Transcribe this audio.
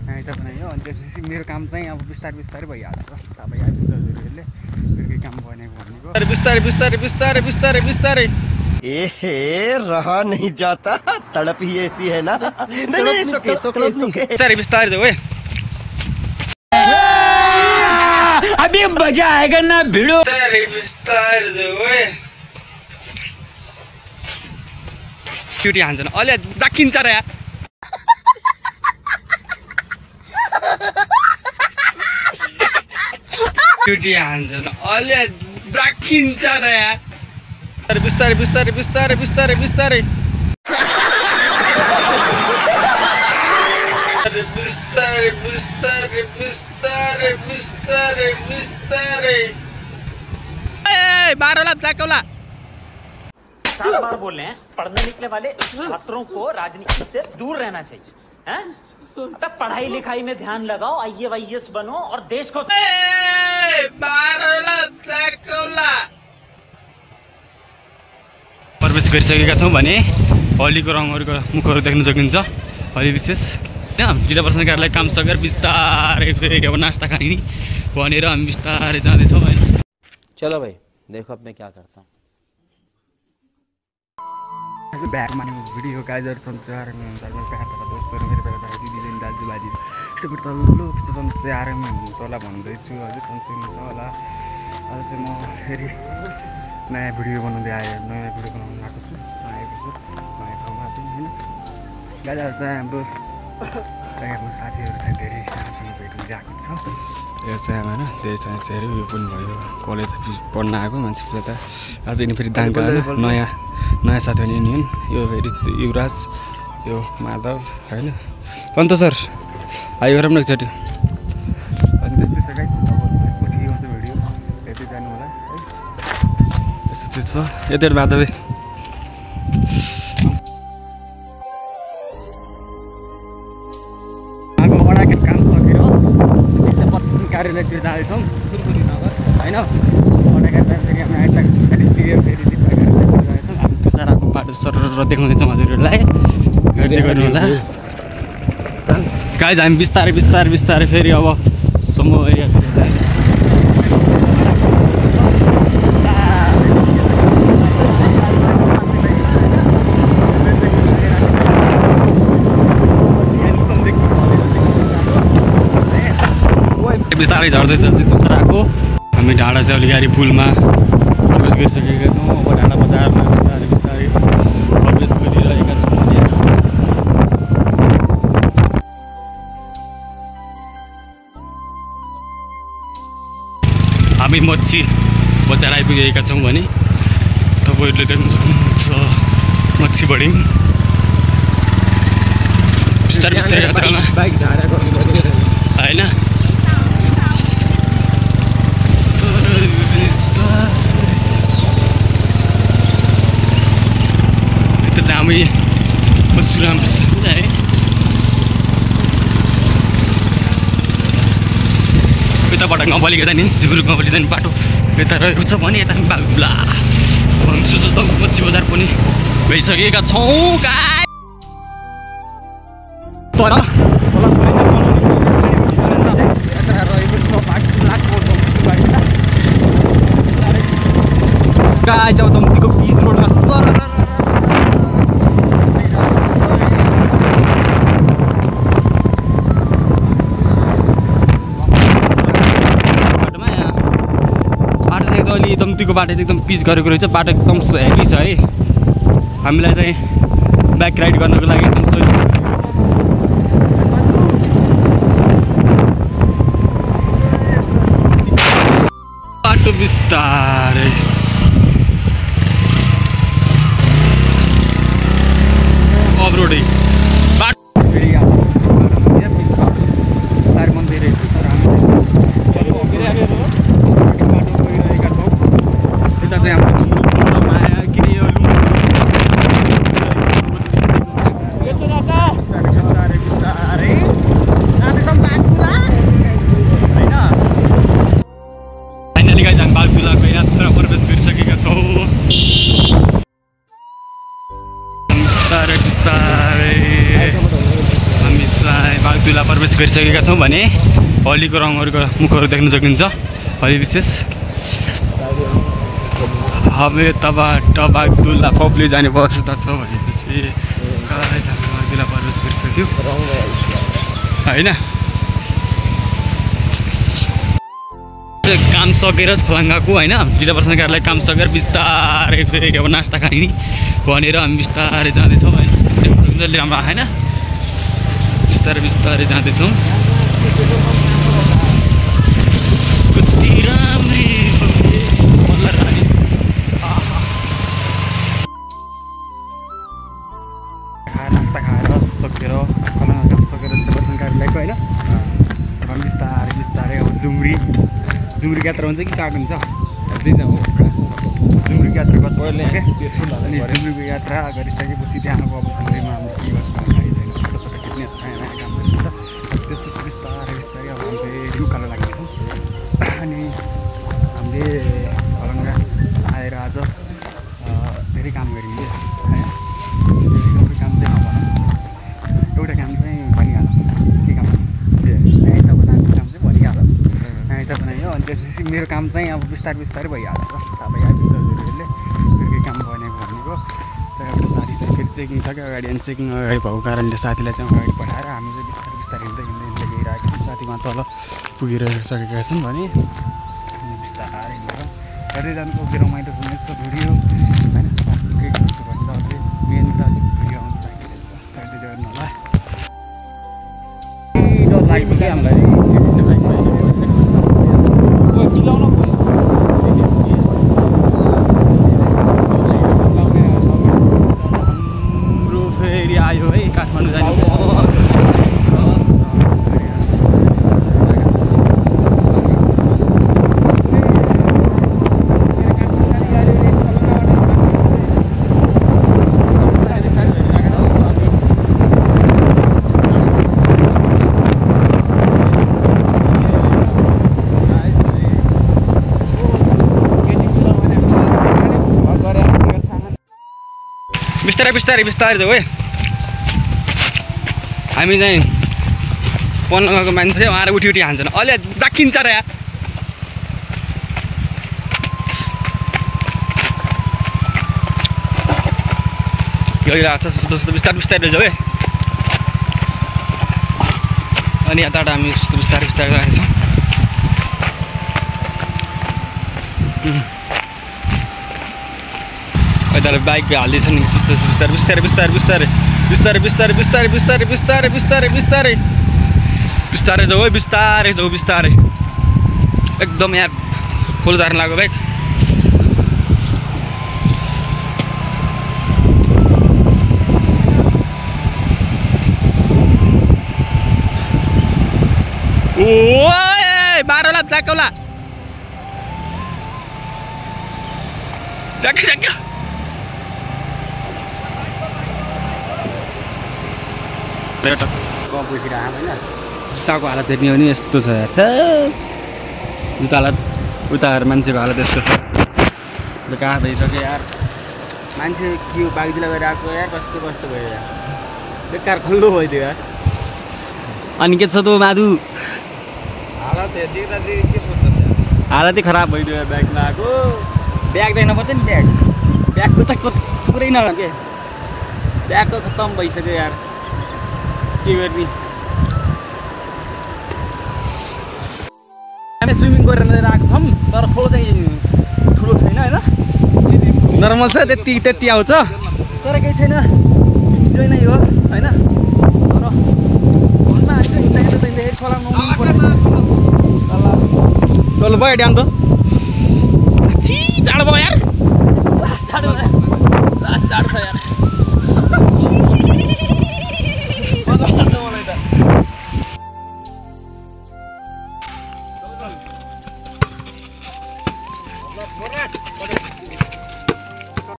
Night बनायो अनि त्यसपछि मेरो काम चाहिँ अब बिस्तारै बिस्तारै भइहाल्छ तपाईँ आइपुग्दाहरूले फेरि काम बनेको भनेको बिस्तारै बिस्तारै बिस्तारै बिस्तारै बिस्तारै एहे रहा नहीं जाता तड़प ही ऐसी है ना नहीं सुके बिस्तारै बिस्तारै जाऊ है अभी मजा आएगा ना भिड़ो बिस्तारै जाऊ है ड्युटी हान्छ न अलि दाखिन्छ र यार ड्युटी हान्छ न अलि दाखिन्छ र यार बिस्तारै बिस्तारै बिस्तारै बिस्तारै बिस्तारै बिस्तारै बिस्तारै बिस्तारै बिस्तारै बिस्तारै बारोला जाकौला 7 बार बोल रहे हैं पढ़ने निकले वाले छात्रों को राजनीति से दूर रहना चाहिए हैं? अबे पढ़ाई लिखाई में ध्यान लगाओ IAS बनो और देश को प्रवेश गरिसकेका छौँ भने होलीको रङहरूको मुखहरू देख्न सकिन्छ होली विशेष जिल्ला प्रशासन कार्यालय काम सकेर बिस्तारै फेरि अब नास्ता खाने भनेर हामी बिस्तारै जाँदैछौँ है चलो भाई देखो अब मैं क्या करता हूँ ब्याग माने भिडियो गाइजहरू सन्चै हुनुहुन्छ दोस्तहरू मेरो दिदी दाजुभाइ यस्तो ठुलो पिक्चर सन्चै आरामै हुनुहुन्छ होला भन्दैछु हजुर सन्चै हुनुहुन्छ होला अहिले चाहिँ म फेरि नयाँ भिडियो बनाउँदै नयाँ भिडियो बनाउनु आएको छु नयाँ एपिसोड नयाँ ठाउँमा छु होइन गाइजहरू चाहिँ हाम्रो साथीहरू चाहिँ धेरै साथीसँग भेट हुँदै आएको छ यो चाहिँ हाम्रो धेरै साथीहरू उयो पनि भयो कलेज पढ्न आएको मान्छेले त आज यिनी फेरि दाङका नयाँ साथीहरू नि यो फेरि युवराज यो माधव होइन सन्त सर आइयो गरौँ न एकचोटि अनि त्यस्तै छ गाइस अब त्यसपछि के हुन्छ भिडियो हेर्दै जानु होला है यस्तो चाहिँ छ यति माधव काम सकेर जिल्ला प्रशासन कार्यालयतिर जाँदैछौँ फुलपुरी नगर होइन फेरि हामी फेरि साराको बाटो सर देखाउँदैछौँ हजुरहरूलाई हेर्दै गर्नु होला गाइज हामी बिस्तारै बिस्तारै बिस्तारै फेरि अब समूह एरियातिर बिस्तारै झर्दैछ तुसराको हामी ढाडा चाहिँ अलिक पुलमा प्रवेश गरिसकेका छौँ अब ढाडा बजारमा बिस्तारै बिस्तारै प्रवेश गरिरहेका छौँ हामी मच्छी बजार आइपुगेका छौँ भने तपाईँहरूले देख्न सक्नुहुन्छ मच्छी बढी बिस्तारै बिस्तारै यात्रामा होइन यता चाहिँ हामी परशुराम है यताबाट गम्पलीको जाने जिब्रु गम्पली जाने बाटो यता रहेको छ भने यता बागुला भन्छु त मच्छी बजार पनि गइसकेका छौँ तर जाऊ दम्तीको बीच रोडमा सर अलि दम्तीको बाटो चाहिँ एकदम पिच गरेको रहेछ बाटो एकदम हेभी छ है हामीलाई चाहिँ बाइक राइड गर्नको लागि एकदम सजिलो बाटो बिस्तारै अफरोडै बाटो फेरि बिस्तारै मन्दिर रहेछ तर यता चाहिँ हाम्रो माया के अरे फाइनली गाइस हामी बागडुग्राको यात्रा प्रवेश प्रवेश गरिसकेका छौँ भने होलीको रङहरूको मुखहरू देख्न सकिन्छ। होली विशेष अब टबाक दुल्ला पप्ली जाने अवस्था छ भनेपछि दुल्ला प्रवेश गरिसक्यो होइन। काम सकेर खलङ्गाको होइन जिल्ला प्रशासन कार्यालय काम सकेर बिस्तारै फेरि अब नास्ता खाने भनेर हामी बिस्तारै जाँदैछौँ होइन। जसले राम्रो आएन बिस्तारै बिस्तारै जाँदैछौँ। कति राम्रै नास्ता खाएर सकेर खलङ्गा काम सकेर जिल्ला प्रशासन कार्यालयको होइन बिस्तारै बिस्तारै अब जुम्री यात्रा हुन्छ कि काग हुन्छ त्यही चाहिँ हो जुम्री यात्रा गर्छ अनि जुम्रीको यात्रा गरिसकेपछि त्यहाँको अब जुम्रीमा हाम्रो के गर्छ भन्दाखेरि चाहिँ छोटो छोटो खिच्ने नयाँ काम गरिन्छ। त्यसपछि बिस्तारै बिस्तारै अब हामीले उकालो लाग्नेछौँ अनि हामीले खलङ्गा आएर आज धेरै काम गरिन्छ होइन। सबै काम चाहिँ नभनौँ एउटा काम चाहिँ भनिहालौँ के काम नाइता बनाएको काम चाहिँ भनिहालौँ नाइता बनायो अनि त्यसपछि मेरो काम चाहिँ अब बिस्तारै बिस्तारै भइहाल्छ। अब हजुरहरूले के काम बनेको भनेको त्यहाँबाट साथी चाहिँ फेरि चेकिङ छ क्या अगाडि अनि चेकिङ अगाडि भएको कारणले साथीलाई चाहिँ अगाडि पठाएर हामी चाहिँ बिस्तारै बिस्तारै हिँड्दै हिँड्दै गइरहेको छौँ। साथीमा तल पुगेर सकेका छन् भने बिस्तारै हिँड्छौँ गर्दै जानुको रमाइलो हुनेछ भिडियो होइन। के गर्छु भन्दा अझै मेन त अलिक भिडियो आउनु चाहिरहेछ गर्दै गर्नु होला डर लाग्यो क्या हामीलाई हाम्रो फेरि आयो है काठमाडौँ जाने बिस्तारै बिस्तारै जाऊ है। हामी चाहिँ पन्ध्रको मान्छे उहाँहरू उठी हान्छन् अलि दाखिन्छ र यार गइरहेको छ जस्तो बिस्तारै जाऊ है। अनि यताबाट हामी बिस्तारै जाँदैछौँ। यताबाट बाइक हाल्दैछ नि बिस्तारै जाऊ है बिस्तारै एकदम यहाँ खोल झार्न लाग्यो बाइक। ओ बाह्रौँला जाकौला जाक जुत्ताको हालत हेर्ने हो भने यस्तो छ जुत्ता हालत उताहरू मान्छेको हालत यस्तो छ कहाँ भइसक्यो यार मान्छे के बागजिला गरेर आएको यार कस्तो भयो यार बेकार खल्लो भइदियो यार। अनि के छ त माधु हालतै खराब भइदियो यार ब्यागमा आएको ब्याग देख्न पर्छ नि ब्यागको त पुरै नभए के ब्यागको खत्तम भइसक्यो यार के गर्ने। हामी स्विमिङ गरेर आएको छौँ तर खोलो चाहिँ ठुलो छैन होइन नर्मल छ त्यति आउँछ तर केही छैन इन्जोय नै हो होइन। तर फोनमा हिँड्दाखेरि खोलामा तल भयो ड्याम त जाडो भयो यार लास्ट जाडो छ यार